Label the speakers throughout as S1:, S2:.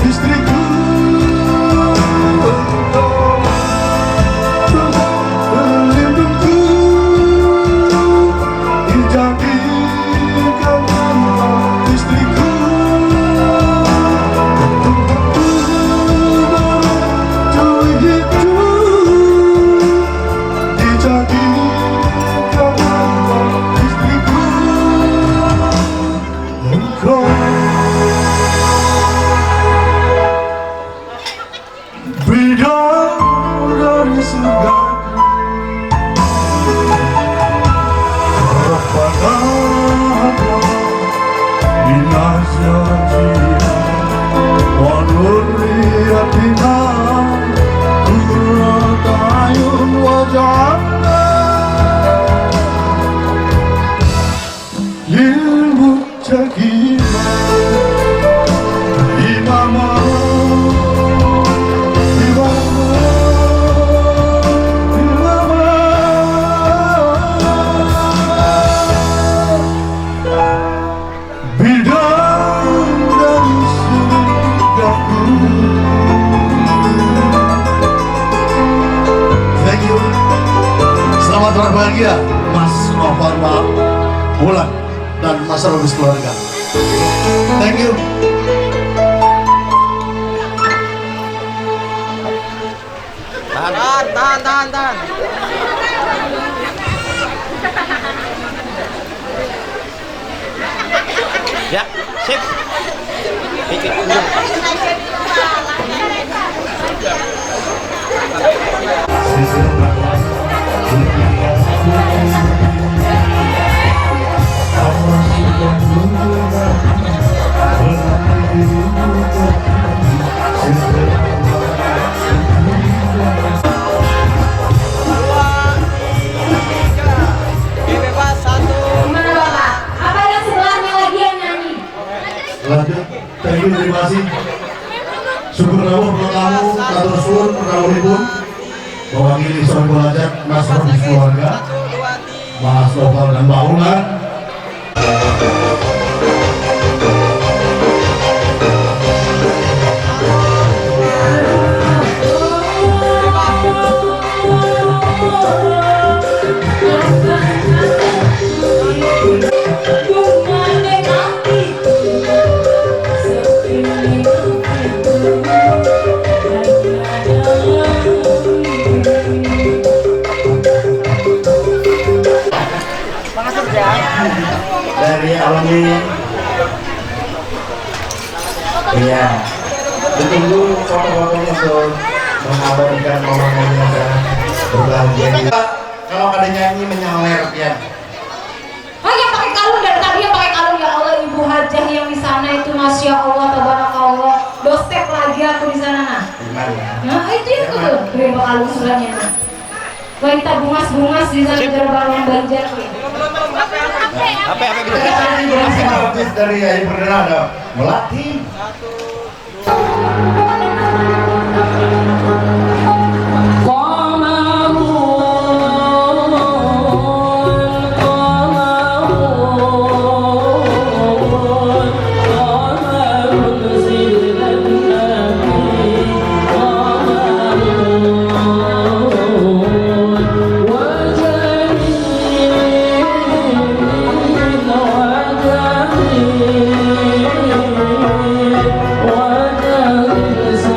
S1: istriku, engkau pelindungku, dijadikan istriku, untuk hidupku, dijadikan istriku, engkau bidadari surga, Rabbana inna syajina wa nurriyatina qurrata a'yun waj'alna lil muttaqina imama. Selamat berbahagia Mas Novel Bulan dan Mas Robis keluarga. Thank you.
S2: Tahan. Ya, sip.
S1: Lanjut, thank you, terima kasih. Syukur rawuh kamu, katur suwun, rawuhipun. Mewakili Sohibul Hajat, Mas Robis keluarga, Mas Novel dan Mbak Ulan.
S3: Dari alumni, iya, ditunggu foto-fotonya untuk mengabadikan momen-momen yang berbahagia. Kalau ada nyanyi menyawer ya.
S4: Oh ya pakai kalung dari tadi ya pakai kalung ya Allah. Ibu Hajah yang di sana itu masya Allah tabarakallah. Dostep lagi aku di sana nah. Nah itu ya tuh berapa kalung suratnya. Wanita bungas-bungas di sana terbalong banjar nih.
S2: Apa
S3: dari Ayu Perdana ada Melati.
S4: Wajah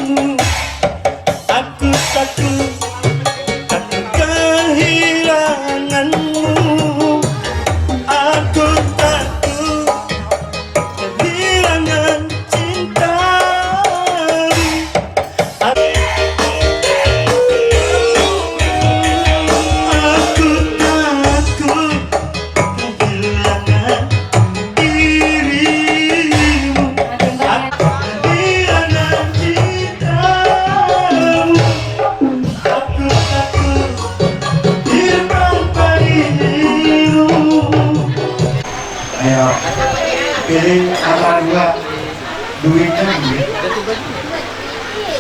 S5: Aku takut, takut kehilanganmu. Aku takut kehilangan cintamu. Aku takut kehilangan dirimu. Aku kehilangan cintamu. Aku takut hilang dirimu.
S3: Ayo, pilih antara dua, duitnya duit.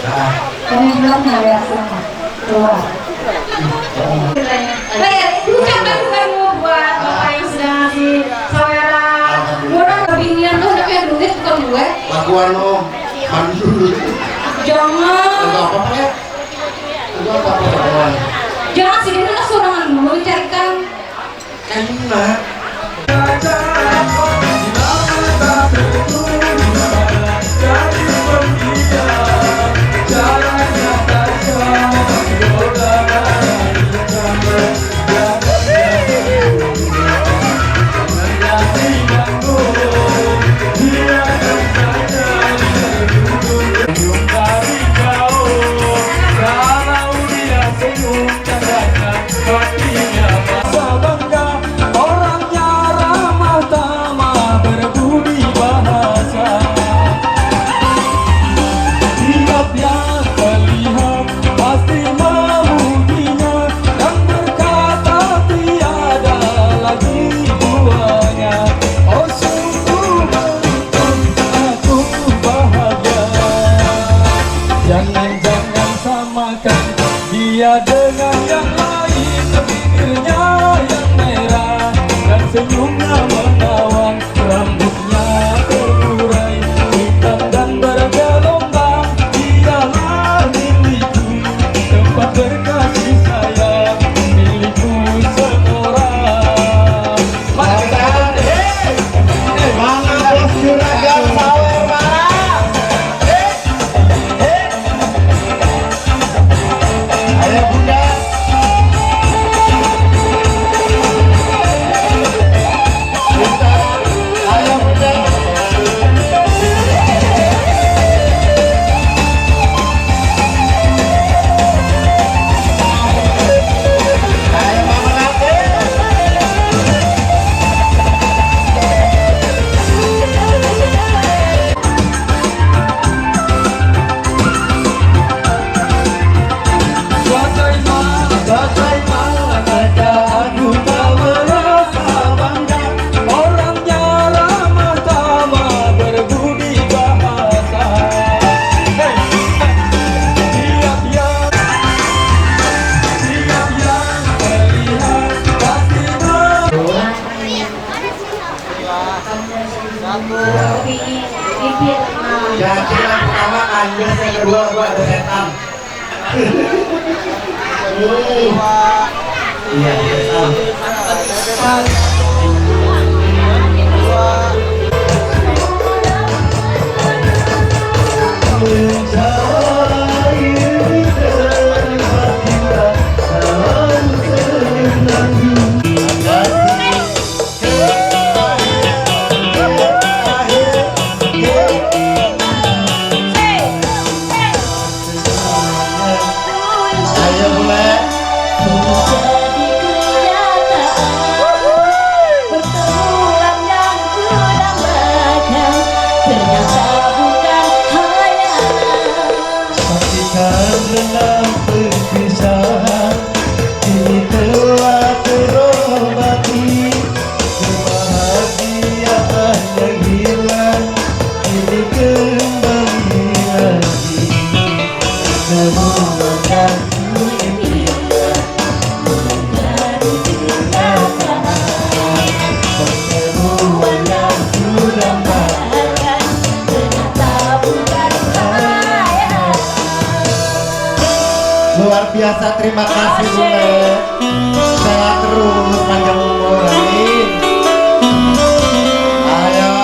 S3: Nah,
S4: Kami belum ada sama. Keluar. Bayar, ucapkan kamu buat bapak yang sedang ngasih saweran. Orang kebinian tuh udah punya duit bukan gue.
S3: lakuan om, mandi dulu.
S4: Jangan.
S3: Enggak apa-apa ya? Enggak apa-apa.
S4: Jangan sih dia sorangan dulu carikan.
S3: Enak.
S5: Orangnya ramah tamah berbudi bahasa. Tiap yang terlihat pasti memujinya dan berkata tiada lagi duanya. Oh sungguh betul aku bahagia. Jangan-jangan samakan dia dengan yang lain. Bibirnya yang merah dan senyumnya menawan, rambutnya terurai hitam dan bergelombang. Dialah milikku, tempat berkasih sayang, milikku seorang.
S3: Mana bos juragan sawer mana? Ayo bunda. Bunda, ayo bunda. Ayo mama nanti.
S5: Bagaimana aku tak merasa bangga. Orangnya ramah tamah berbudi bahasa. Tiap yang terlihat pasti
S3: Jadi yang pertama anjir, yang kedua gua ada setan. Iya, setan. Ayo boleh.
S5: Karena perpisahan ini telah terobati, kebahagiaan yang hilang ini kembali lagi. Namun aku impian menjadi kenyataan. Pertemuan yang sudah makan ternyata bukan khayal.
S3: Luar biasa, terima kasih Bunda. Sehat terus, panjang umur. Amin. Ayo.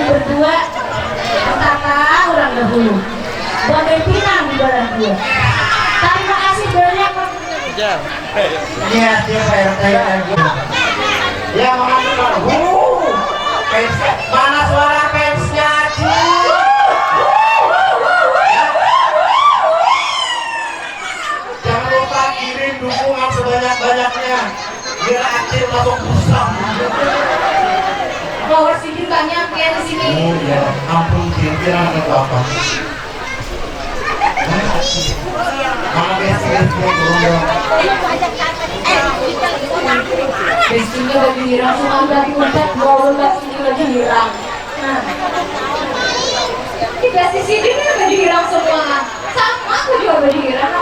S4: berdua kata orang dahulu bagai pinang di badan gua. Terima kasih banyak.
S3: Iya, dia PRT lagi. Ya, mana suara fansnya, Ci? Jangan lupa kirim dukungan sebanyak-banyaknya biar Acil masuk pusat.
S4: Power CD banyak ya di sini.
S3: Iya, ampun kira-kira itu apa? Mana biasanya dia
S4: Biasanya bagi hirang semua bagi udat mau bagi hirang. Nah, di sisi ini kan bagi hirang semua. Sama aku juga bagi hirang.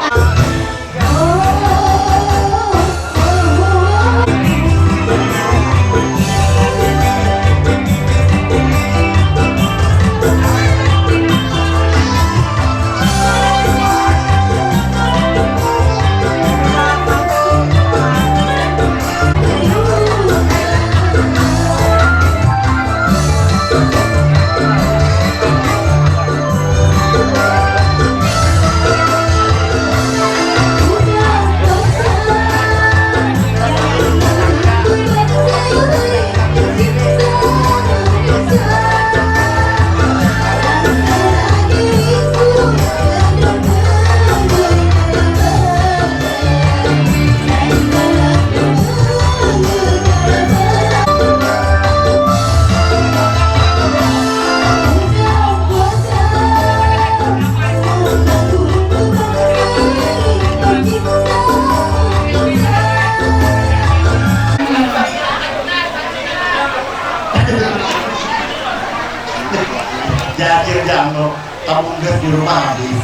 S3: Jadi jangan tabung gas di rumah habis.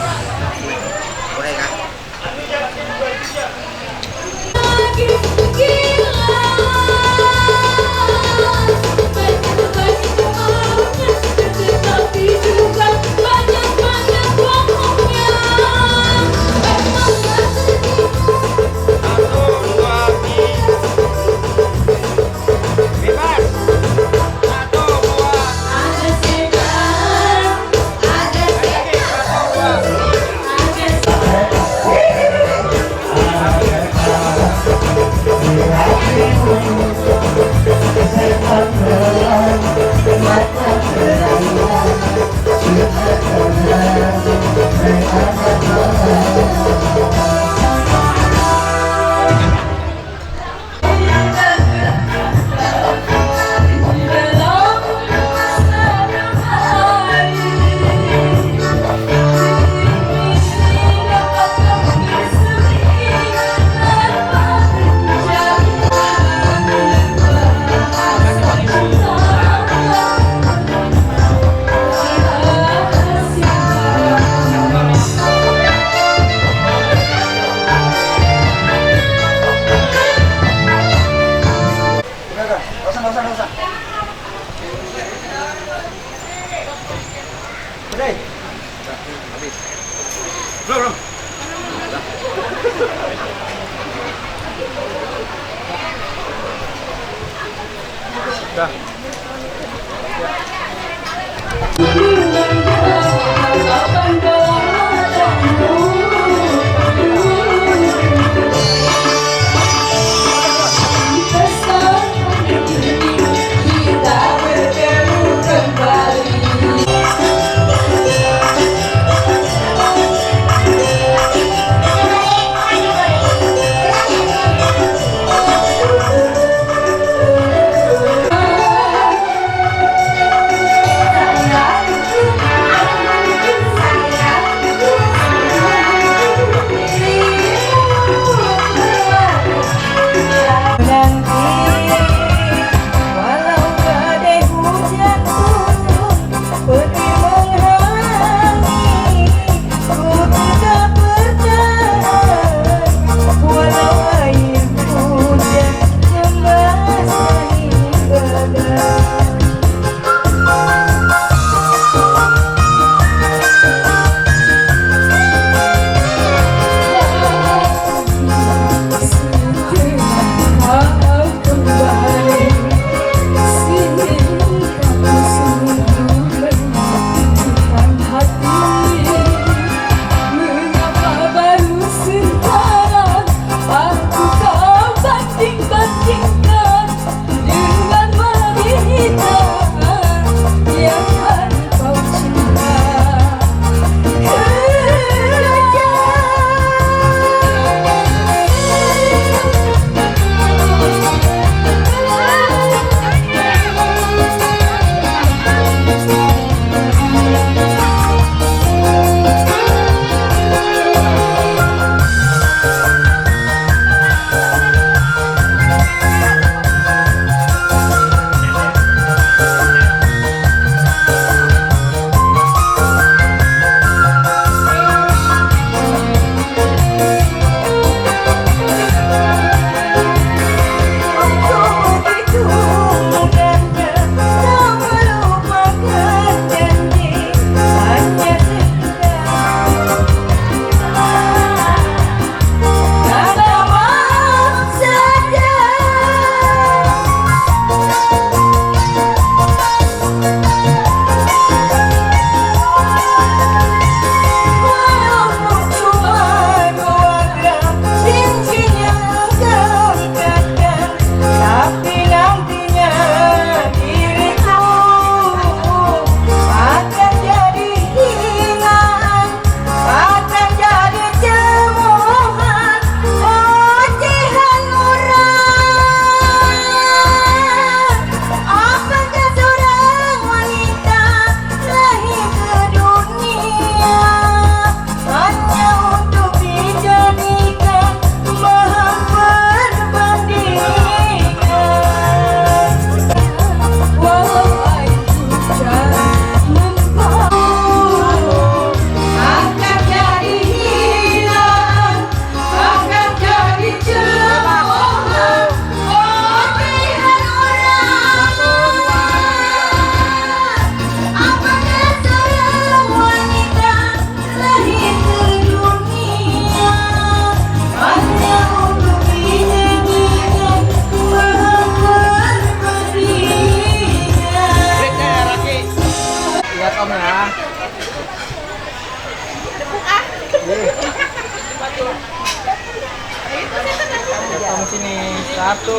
S2: Kamu sini. 1, 2,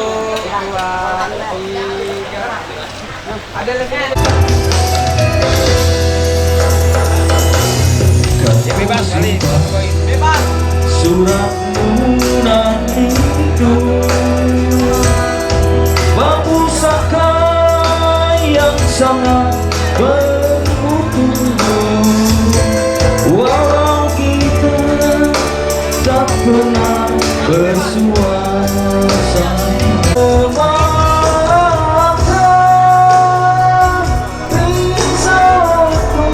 S2: 3. Ada lagi. Bebas kali. Bebas.
S5: Suratmu nan hidup Pusaka yang sangat bermutu Walau kita tak pernah bersuasana Maafkan risauku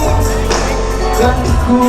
S5: kan ku